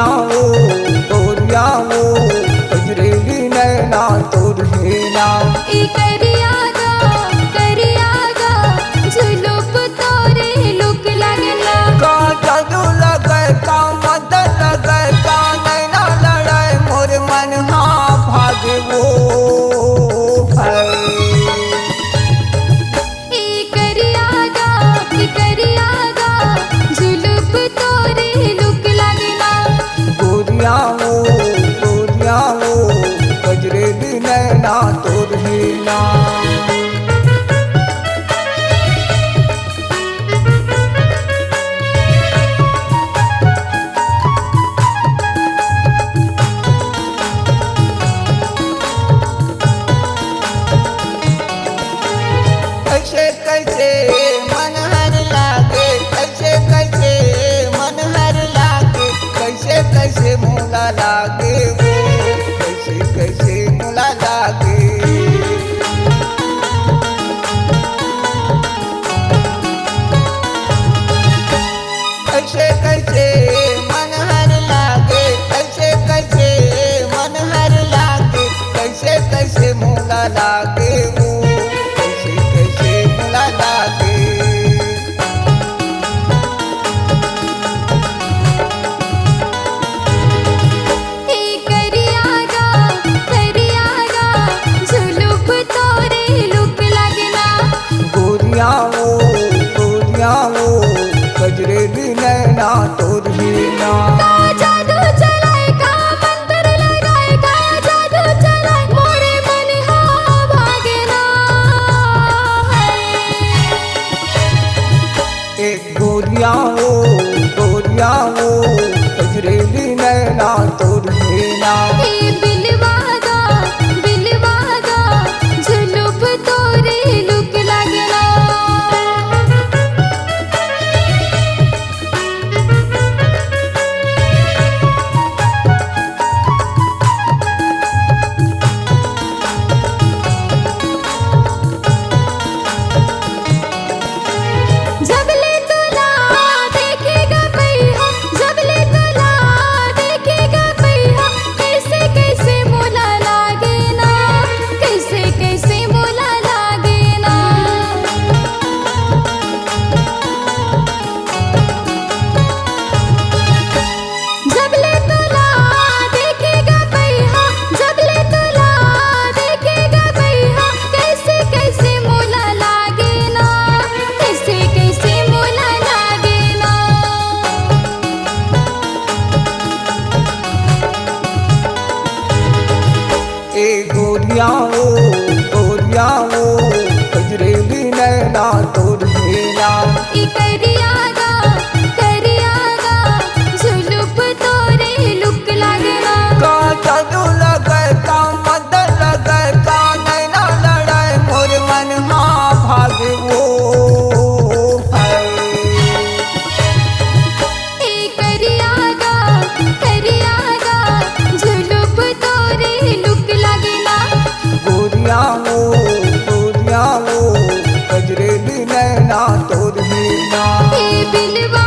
गोरिया वो गजरेली नैना तोर हेना ई करियागा झुलुप तोरे लुक लगला का जादू लगे का मदद लगे का नैना लड़े मोर मन हाँ भागे वो है ई करियागा झुलुप तोरे लुक लगला गोरिया वो गजरेली नैना तोर हेना कैसे कैसे मन हर लागे कैसे कैसे मन हर लागे कैसे कैसे मोला लागे वो कैसे कैसे मोला लागे कैसे कैसे मन हर लागे कैसे कैसे मन हर लागे कैसे कैसे मोला लागे वो कैसे कैसे मोला लागे ई करियागा झुलुप तोरे लुक लगला गोरिया वो गजरेली नैना तोर हेना का जादू चलाएगा मंत्र लगाएगा जादू चलाए मोरे मन हाँ भागना एक गोरिया वो गजरेली नैना तोर हेना ई बिलवागा झुलुप तोरे लुक लगला जबले तुला देखेगा पैहा जबले तुला देखेगा पैहा कैसे कैसे मोला लागे ना कैसे कैसे मोला लागे ना जबले तुला देखेगा पैहा जबले तुला देखेगा पैहा कैसे कैसे मोला लागे ना कैसे कैसे मोला लागे ना ए गोरिया वो गजरेली नैना तोर हेना ई करियागा झुलुप तोरे लुक लगला का जादू लगे का मदद लगे का नैना लड़े मोर मन हाँ भागे वो है ई करियागा झुलुप तोरे लुक लगला गोरिया वो गजरेली नैना तोर हेना ई बिलवा